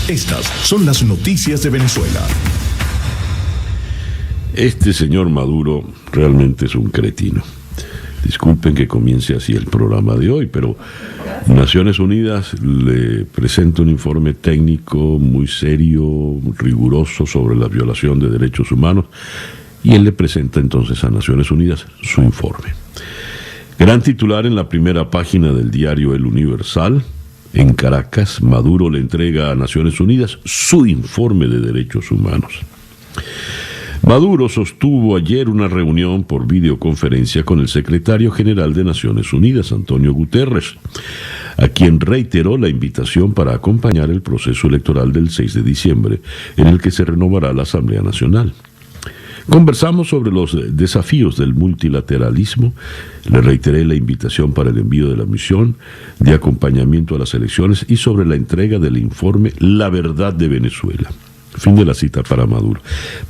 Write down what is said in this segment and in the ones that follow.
Estas son las noticias de Venezuela. Este señor Maduro realmente es un cretino. Disculpen que comience así el programa de hoy, pero Naciones Unidas le presenta un informe técnico muy serio, riguroso sobre la violación de derechos humanos, y él le presenta entonces a Naciones Unidas su informe. Gran titular en la primera página del diario El Universal. En Caracas, Maduro le entrega a Naciones Unidas su informe de derechos humanos. Maduro sostuvo ayer una reunión por videoconferencia con el secretario general de Naciones Unidas, Antonio Guterres, a quien reiteró la invitación para acompañar el proceso electoral del 6 de diciembre, en el que se renovará la Asamblea Nacional. Conversamos sobre los desafíos del multilateralismo, le reiteré la invitación para el envío de la misión de acompañamiento a las elecciones y sobre la entrega del informe La Verdad de Venezuela. Fin de la cita para Maduro.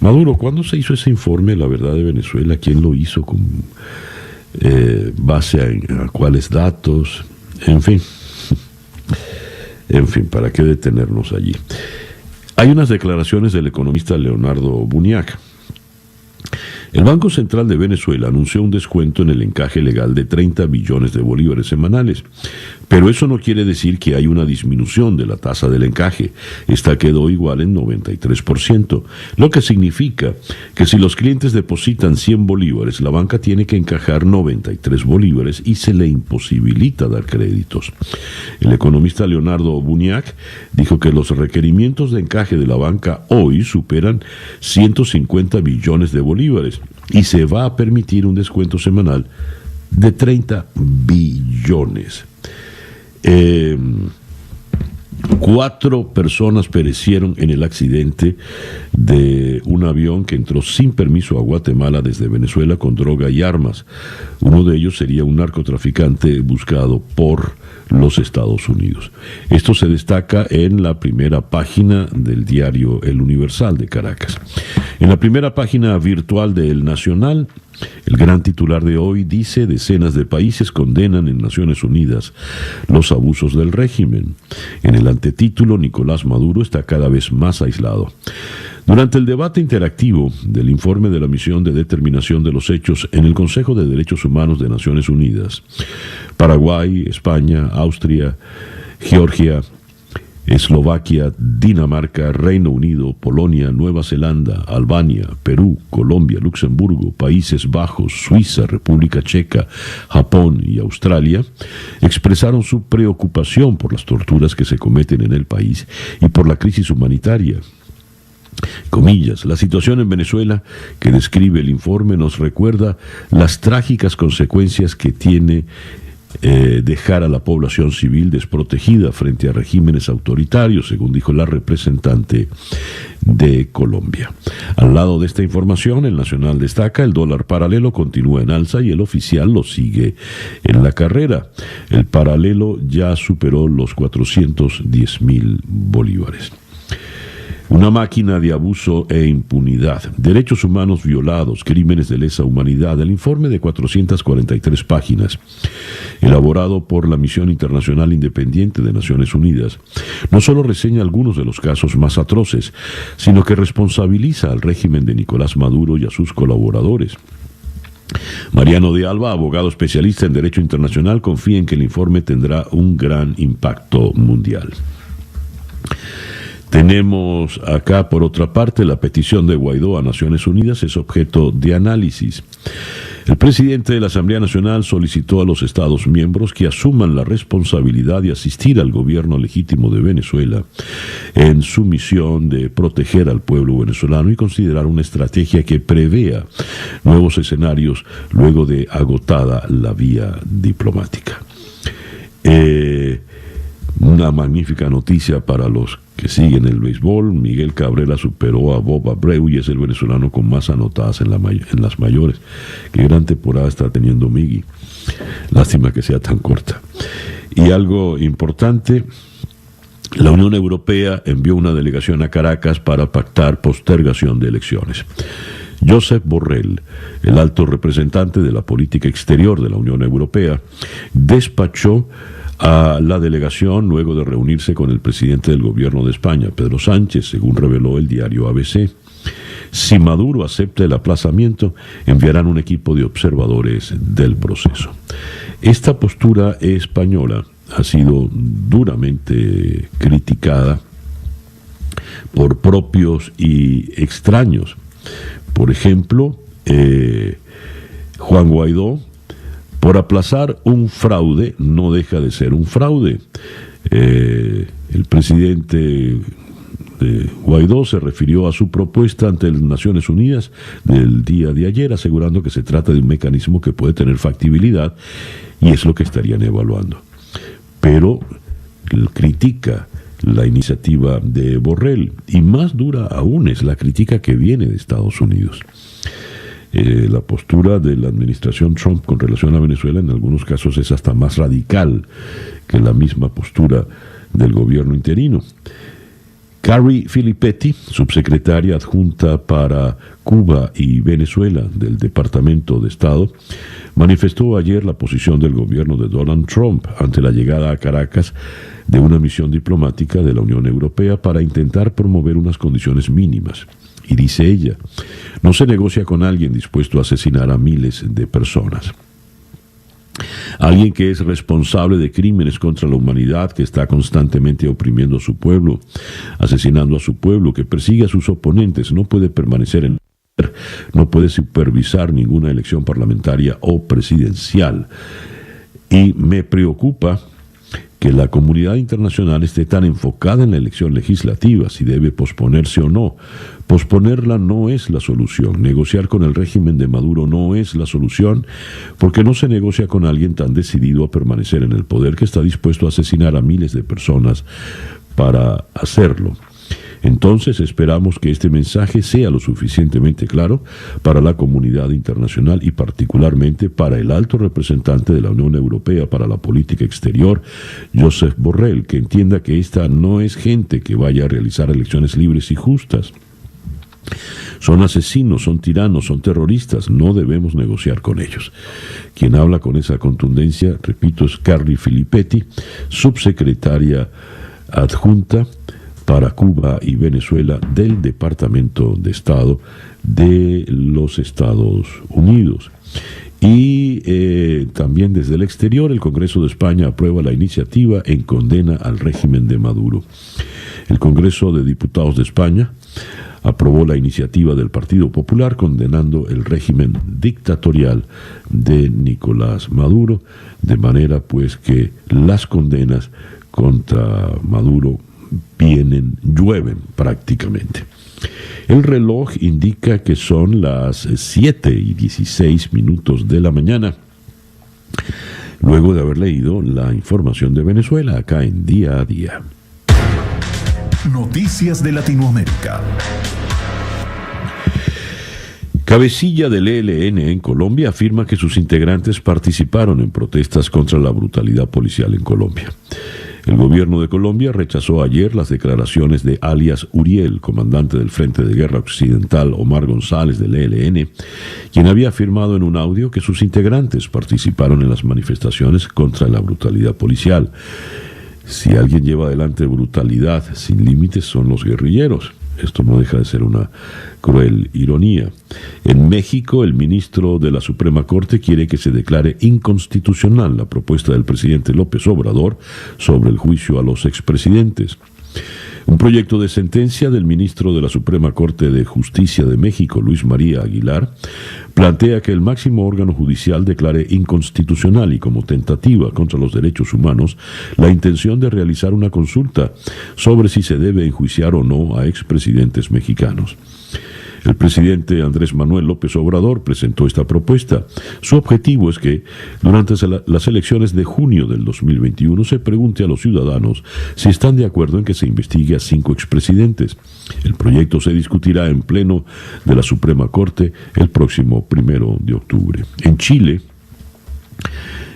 Maduro, ¿cuándo se hizo ese informe La Verdad de Venezuela? ¿Quién lo hizo? ¿Con base a cuáles datos? En fin, ¿para qué detenernos allí? Hay unas declaraciones del economista Leonardo Buñac. El Banco Central de Venezuela anunció un descuento en el encaje legal de 30 billones de bolívares semanales, pero eso no quiere decir que hay una disminución de la tasa del encaje. Esta quedó igual en 93%, lo que significa que si los clientes depositan 100 bolívares, la banca tiene que encajar 93 bolívares y se le imposibilita dar créditos. El economista Leonardo Buñac dijo que los requerimientos de encaje de la banca hoy superan 150 billones de bolívares y se va a permitir un descuento semanal de 30 billones. 4 personas perecieron en el accidente de un avión que entró sin permiso a Guatemala desde Venezuela con droga y armas. Uno de ellos sería un narcotraficante buscado por los Estados Unidos. Esto se destaca en la primera página del diario El Universal de Caracas. En la primera página virtual de El Nacional, el gran titular de hoy dice: decenas de países condenan en Naciones Unidas los abusos del régimen. En el antetítulo, Nicolás Maduro está cada vez más aislado. Durante el debate interactivo del informe de la misión de determinación de los hechos en el Consejo de Derechos Humanos de Naciones Unidas, Paraguay, España, Austria, Georgia, Eslovaquia, Dinamarca, Reino Unido, Polonia, Nueva Zelanda, Albania, Perú, Colombia, Luxemburgo, Países Bajos, Suiza, República Checa, Japón y Australia, expresaron su preocupación por las torturas que se cometen en el país y por la crisis humanitaria. Comillas, la situación en Venezuela que describe el informe nos recuerda las trágicas consecuencias que tiene dejar a la población civil desprotegida frente a regímenes autoritarios, según dijo la representante de Colombia. Al lado de esta información, el Nacional destaca: el dólar paralelo continúa en alza y el oficial lo sigue en la carrera. El paralelo ya superó los 410.000 bolívares. Una máquina de abuso e impunidad, derechos humanos violados, crímenes de lesa humanidad. El informe de 443 páginas, elaborado por la Misión Internacional Independiente de Naciones Unidas, no solo reseña algunos de los casos más atroces, sino que responsabiliza al régimen de Nicolás Maduro y a sus colaboradores. Mariano de Alba, abogado especialista en Derecho Internacional, confía en que el informe tendrá un gran impacto mundial. Tenemos acá, por otra parte, la petición de Guaidó a Naciones Unidas es objeto de análisis. El presidente de la Asamblea Nacional solicitó a los Estados miembros que asuman la responsabilidad de asistir al gobierno legítimo de Venezuela en su misión de proteger al pueblo venezolano y considerar una estrategia que prevea nuevos escenarios luego de agotada la vía diplomática. Una magnífica noticia para los que siguen el béisbol. Miguel Cabrera superó a Bob Abreu y es el venezolano con más anotadas en las mayores. Qué gran temporada está teniendo Miggy. Lástima que sea tan corta. Y algo importante: la Unión Europea envió una delegación a Caracas para pactar postergación de elecciones. Josep Borrell, el alto representante de la política exterior de la Unión Europea, despachó a la delegación luego de reunirse con el presidente del gobierno de España, Pedro Sánchez, según reveló el diario ABC. Si Maduro acepta el aplazamiento, enviarán un equipo de observadores del proceso. Esta postura española ha sido duramente criticada por propios y extraños. Por ejemplo, Juan Guaidó, por aplazar un fraude, no deja de ser un fraude. El presidente Guaidó se refirió a su propuesta ante las Naciones Unidas del día de ayer, asegurando que se trata de un mecanismo que puede tener factibilidad y es lo que estarían evaluando. Pero critica la iniciativa de Borrell, y más dura aún es la crítica que viene de Estados Unidos. La postura de la administración Trump con relación a Venezuela en algunos casos es hasta más radical que la misma postura del gobierno interino. Carrie Filippetti, subsecretaria adjunta para Cuba y Venezuela del Departamento de Estado, manifestó ayer la posición del gobierno de Donald Trump ante la llegada a Caracas de una misión diplomática de la Unión Europea para intentar promover unas condiciones mínimas. Y dice ella, no se negocia con alguien dispuesto a asesinar a miles de personas. Alguien que es responsable de crímenes contra la humanidad, que está constantemente oprimiendo a su pueblo, asesinando a su pueblo, que persigue a sus oponentes, no puede permanecer en el poder, no puede supervisar ninguna elección parlamentaria o presidencial. Y me preocupa que la comunidad internacional esté tan enfocada en la elección legislativa, si debe posponerse o no. Posponerla no es la solución. Negociar con el régimen de Maduro no es la solución, porque no se negocia con alguien tan decidido a permanecer en el poder que está dispuesto a asesinar a miles de personas para hacerlo. Entonces esperamos que este mensaje sea lo suficientemente claro para la comunidad internacional y particularmente para el alto representante de la Unión Europea para la política exterior, Josep Borrell, que entienda que esta no es gente que vaya a realizar elecciones libres y justas. Son asesinos, son tiranos, son terroristas, no debemos negociar con ellos. Quien habla con esa contundencia, repito, es Carrie Filippetti, subsecretaria adjunta para Cuba y Venezuela del Departamento de Estado de los Estados Unidos. Y también desde el exterior, el Congreso de España aprueba la iniciativa en condena al régimen de Maduro. El Congreso de Diputados de España aprobó la iniciativa del Partido Popular condenando el régimen dictatorial de Nicolás Maduro, de manera pues que las condenas contra Maduro llueven prácticamente. El reloj indica que son las 7:16 de la mañana, luego de haber leído la información de Venezuela acá en Día a Día. Noticias de Latinoamérica. Cabecilla del ELN en Colombia afirma que sus integrantes participaron en protestas contra la brutalidad policial en Colombia. El gobierno de Colombia rechazó ayer las declaraciones de alias Uriel, comandante del Frente de Guerra Occidental Omar González del ELN, quien había afirmado en un audio que sus integrantes participaron en las manifestaciones contra la brutalidad policial. Si alguien lleva adelante brutalidad sin límites son los guerrilleros. Esto no deja de ser una cruel ironía. En México, el ministro de la Suprema Corte quiere que se declare inconstitucional la propuesta del presidente López Obrador sobre el juicio a los expresidentes. Un proyecto de sentencia del ministro de la Suprema Corte de Justicia de México, Luis María Aguilar, plantea que el máximo órgano judicial declare inconstitucional y como tentativa contra los derechos humanos la intención de realizar una consulta sobre si se debe enjuiciar o no a expresidentes mexicanos. El presidente Andrés Manuel López Obrador presentó esta propuesta. Su objetivo es que, durante las elecciones de junio del 2021, se pregunte a los ciudadanos si están de acuerdo en que se investigue a 5 expresidentes. El proyecto se discutirá en pleno de la Suprema Corte el próximo 1 de octubre. En Chile,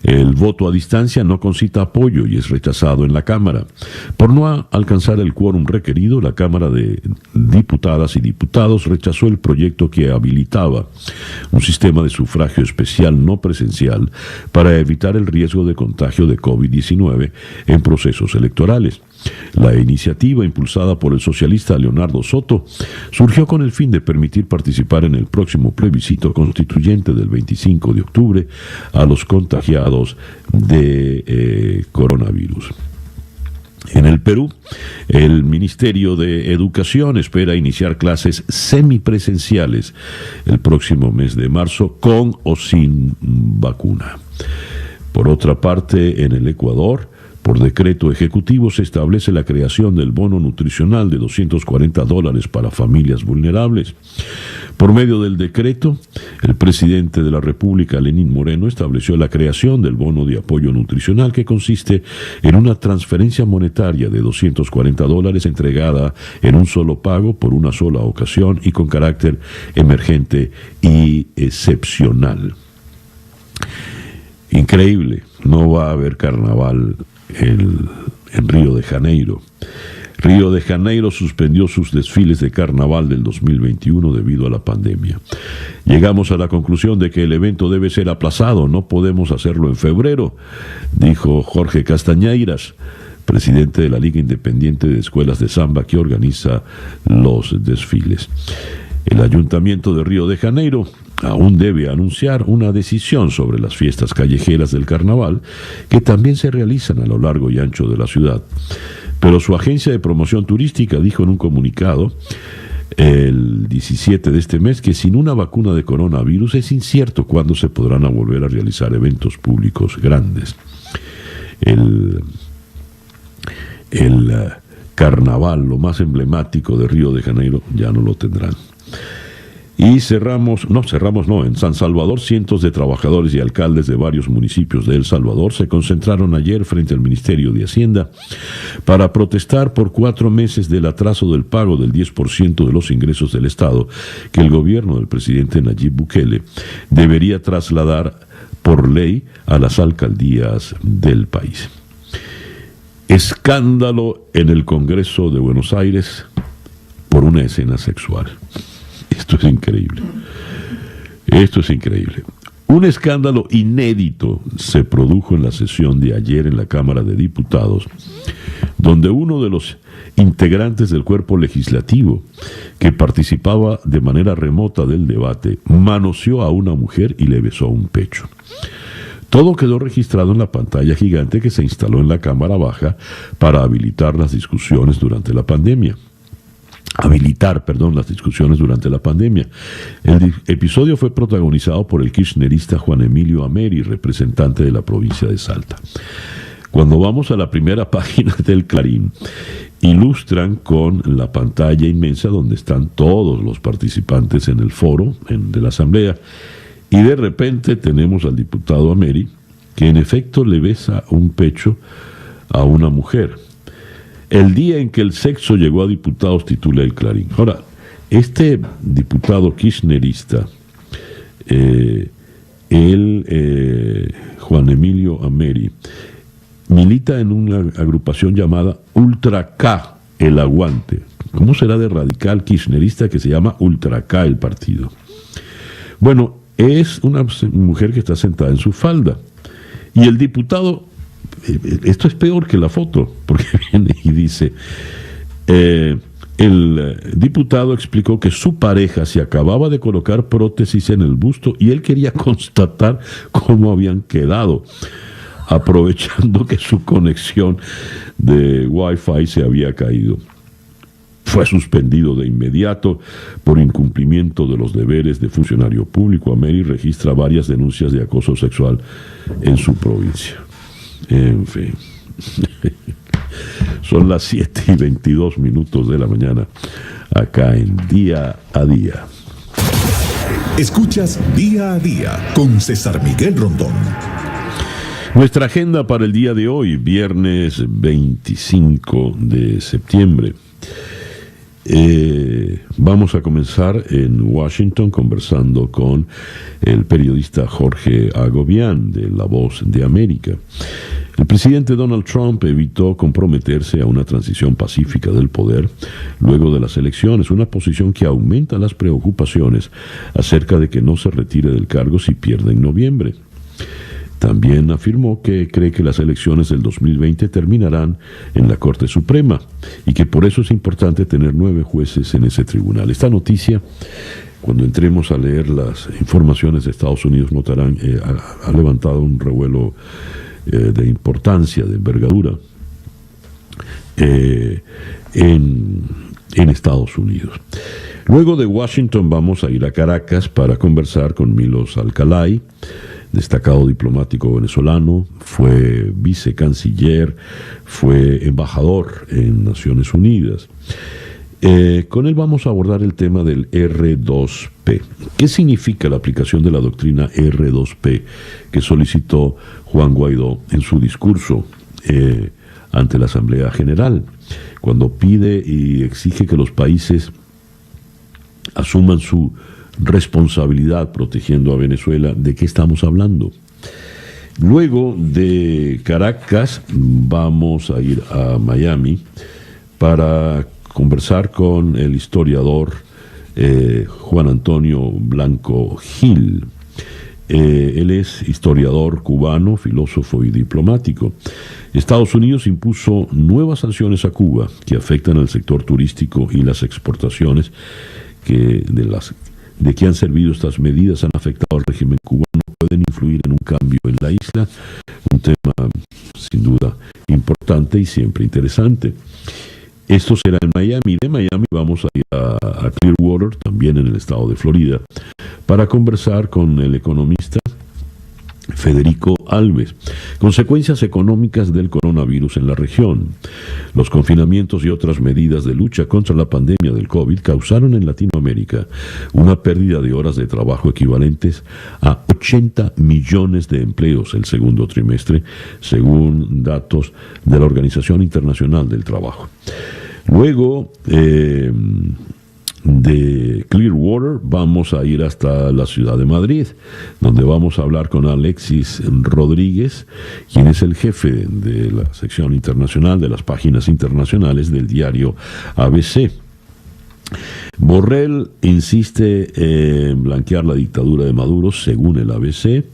El voto a distancia no concita apoyo y es rechazado en la Cámara. Por no alcanzar el quórum requerido, la Cámara de Diputadas y Diputados rechazó el proyecto que habilitaba un sistema de sufragio especial no presencial para evitar el riesgo de contagio de COVID-19 en procesos electorales. La iniciativa, impulsada por el socialista Leonardo Soto, surgió con el fin de permitir participar en el próximo plebiscito constituyente del 25 de octubre a los contagiados de coronavirus. En el Perú, el Ministerio de Educación espera iniciar clases semipresenciales el próximo mes de marzo con o sin vacuna. Por otra parte, en el Ecuador, por decreto ejecutivo se establece la creación del bono nutricional de $240 para familias vulnerables. Por medio del decreto, el presidente de la República, Lenín Moreno, estableció la creación del bono de apoyo nutricional, que consiste en una transferencia monetaria de $240 entregada en un solo pago por una sola ocasión y con carácter emergente y excepcional. Increíble, no va a haber carnaval en Río de Janeiro. Río de Janeiro suspendió sus desfiles de carnaval del 2021 debido a la pandemia. Llegamos a la conclusión de que el evento debe ser aplazado, no podemos hacerlo en febrero, dijo Jorge Castañeiras, presidente de la Liga Independiente de Escuelas de Samba que organiza los desfiles. El Ayuntamiento de Río de Janeiro aún debe anunciar una decisión sobre las fiestas callejeras del carnaval, que también se realizan a lo largo y ancho de la ciudad. Pero su agencia de promoción turística dijo en un comunicado el 17 de este mes que sin una vacuna de coronavirus es incierto cuándo se podrán volver a realizar eventos públicos grandes. El carnaval, lo más emblemático de Río de Janeiro, ya no lo tendrán. Y en San Salvador, cientos de trabajadores y alcaldes de varios municipios de El Salvador se concentraron ayer frente al Ministerio de Hacienda para protestar por 4 meses del atraso del pago del 10% de los ingresos del Estado que el gobierno del presidente Nayib Bukele debería trasladar por ley a las alcaldías del país. Escándalo en el Congreso de Buenos Aires por una escena sexual. Esto es increíble. Esto es increíble. Un escándalo inédito se produjo en la sesión de ayer en la Cámara de Diputados, donde uno de los integrantes del cuerpo legislativo que participaba de manera remota del debate manoseó a una mujer y le besó un pecho. Todo quedó registrado en la pantalla gigante que se instaló en la Cámara Baja para habilitar las discusiones durante la pandemia. Las discusiones durante la pandemia. El episodio fue protagonizado por el kirchnerista Juan Emilio Ameri, representante de la provincia de Salta. Cuando vamos a la primera página del Clarín, ilustran con la pantalla inmensa donde están todos los participantes en el foro de la asamblea, y de repente tenemos al diputado Ameri, que en efecto le besa un pecho a una mujer. El día en que el sexo llegó a diputados, titula el Clarín. Ahora, este diputado kirchnerista, Juan Emilio Ameri, milita en una agrupación llamada Ultra K, el Aguante. ¿Cómo será de radical kirchnerista que se llama Ultra K el partido? Bueno, es una mujer que está sentada en su falda. Y el diputado, esto es peor que la foto, porque viene y dice, el diputado explicó que su pareja se acababa de colocar prótesis en el busto y él quería constatar cómo habían quedado, aprovechando que su conexión de Wi-Fi se había caído. Fue suspendido de inmediato por incumplimiento de los deberes de funcionario público. Ameri registra varias denuncias de acoso sexual en su provincia. En fin. Son las 7:22 de la mañana, acá en Día a Día. Escuchas Día a Día con César Miguel Rondón. Nuestra agenda para el día de hoy, viernes 25 de septiembre. Vamos a comenzar en Washington conversando con el periodista Jorge Agobián de La Voz de América. El presidente Donald Trump evitó comprometerse a una transición pacífica del poder luego de las elecciones, una posición que aumenta las preocupaciones acerca de que no se retire del cargo si pierde en noviembre. También afirmó que cree que las elecciones del 2020 terminarán en la Corte Suprema y que por eso es importante tener 9 jueces en ese tribunal. Esta noticia, cuando entremos a leer las informaciones de Estados Unidos, notarán ha levantado un revuelo de importancia, de envergadura en Estados Unidos. Luego de Washington vamos a ir a Caracas para conversar con Milos Alcalay, destacado diplomático venezolano, fue vicecanciller, fue embajador en Naciones Unidas. Con él vamos a abordar el tema del R2P. ¿Qué significa la aplicación de la doctrina R2P que solicitó Juan Guaidó en su discurso ante la Asamblea General, cuando pide y exige que los países asuman su responsabilidad protegiendo a Venezuela? ¿De qué estamos hablando? Luego de Caracas vamos a ir a Miami para conversar con el historiador Juan Antonio Blanco Gil. Él es historiador cubano, filósofo y diplomático. Estados Unidos impuso nuevas sanciones a Cuba que afectan al sector turístico y las exportaciones de qué han servido estas medidas han afectado al régimen cubano, pueden influir en un cambio en la isla, un tema sin duda importante y siempre interesante. Esto será en Miami. De Miami vamos a ir a Clearwater, también en el estado de Florida, para conversar con el economista Federico Alves. Consecuencias económicas del coronavirus en la región. Los confinamientos y otras medidas de lucha contra la pandemia del COVID causaron en Latinoamérica una pérdida de horas de trabajo equivalentes a 80 millones de empleos el segundo trimestre, según datos de la Organización Internacional del Trabajo. Luego de Clearwater vamos a ir hasta la ciudad de Madrid, donde vamos a hablar con Alexis Rodríguez, quien es el jefe de la sección internacional de las páginas internacionales del diario ABC. Borrell insiste en blanquear la dictadura de Maduro, según el ABC,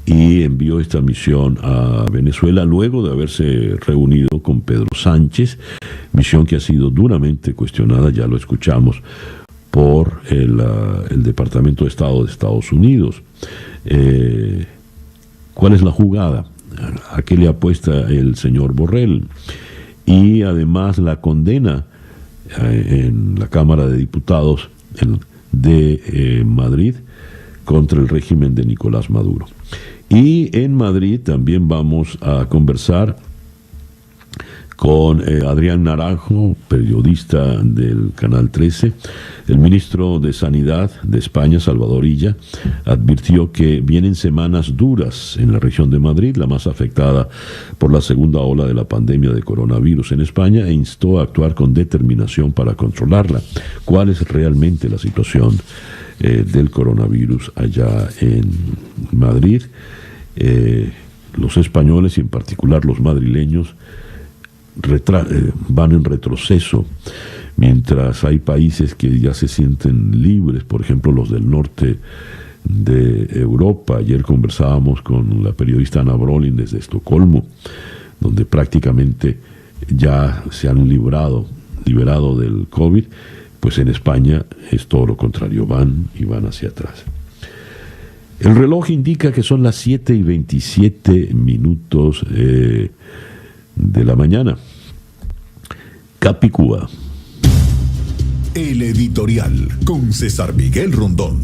y envió esta misión a Venezuela luego de haberse reunido con Pedro Sánchez, misión que ha sido duramente cuestionada, ya lo escuchamos, por el Departamento de Estado de Estados Unidos. ¿Cuál es la jugada? ¿A qué le apuesta el señor Borrell? Y además la condena en la Cámara de Diputados de Madrid contra el régimen de Nicolás Maduro. Y en Madrid también vamos a conversar con Adrián Naranjo, periodista del Canal 13. El ministro de Sanidad de España, Salvador Illa, advirtió que vienen semanas duras en la región de Madrid, la más afectada por la segunda ola de la pandemia de coronavirus en España, e instó a actuar con determinación para controlarla. ¿Cuál es realmente la situación del coronavirus allá en Madrid? Los españoles y en particular los madrileños van en retroceso, mientras hay países que ya se sienten libres, por ejemplo los del norte de Europa. Ayer conversábamos con la periodista Ana Brolin desde Estocolmo, donde prácticamente ya se han liberado del COVID. Pues en España es todo lo contrario, van hacia atrás. El reloj indica que son las 7:27 de la mañana. Capicúa. El editorial con César Miguel Rondón.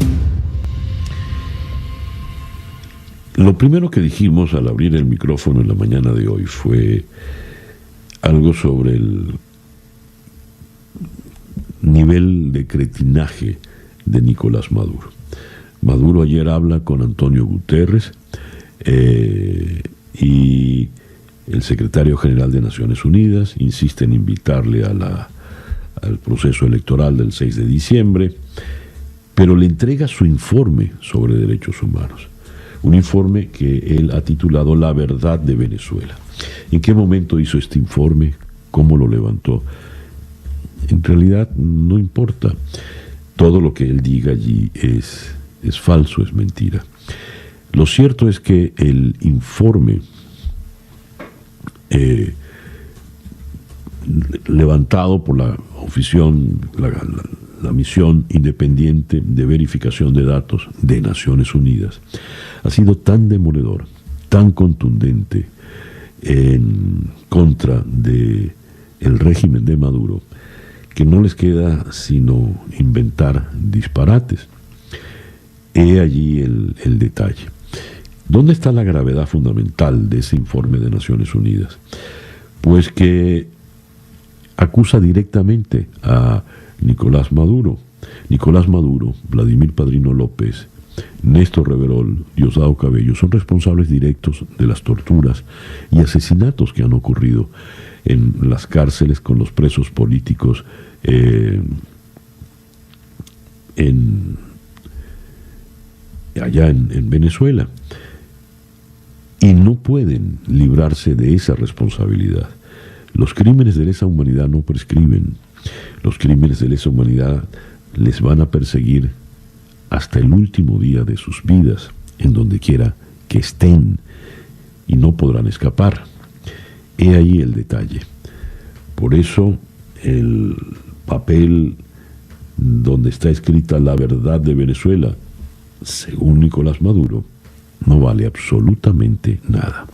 Lo primero que dijimos al abrir el micrófono en la mañana de hoy fue algo sobre el nivel de cretinaje de Nicolás Maduro. Maduro ayer habla con Antonio Guterres y el secretario general de Naciones Unidas insiste en invitarle a al proceso electoral del 6 de diciembre, pero le entrega su informe sobre derechos humanos. Un informe que él ha titulado La verdad de Venezuela. ¿En qué momento hizo este informe? ¿Cómo lo levantó? En realidad no importa. Todo lo que él diga allí es falso, es mentira. Lo cierto es que el informe levantado por la misión independiente de verificación de datos de Naciones Unidas ha sido tan demoledor, tan contundente en contra del régimen de Maduro, que no les queda sino inventar disparates. He allí el detalle. ¿Dónde está la gravedad fundamental de ese informe de Naciones Unidas? Pues que acusa directamente a Nicolás Maduro, Vladimir Padrino López, Néstor Reverol, Diosdado Cabello son responsables directos de las torturas y asesinatos que han ocurrido en las cárceles con los presos políticos allá en Venezuela, y no pueden librarse de esa responsabilidad. Los crímenes de lesa humanidad no prescriben. Los crímenes de lesa humanidad les van a perseguir hasta el último día de sus vidas, en donde quiera que estén, y no podrán escapar. He ahí el detalle. Por eso el papel donde está escrita la verdad de Venezuela, según Nicolás Maduro, no vale absolutamente nada.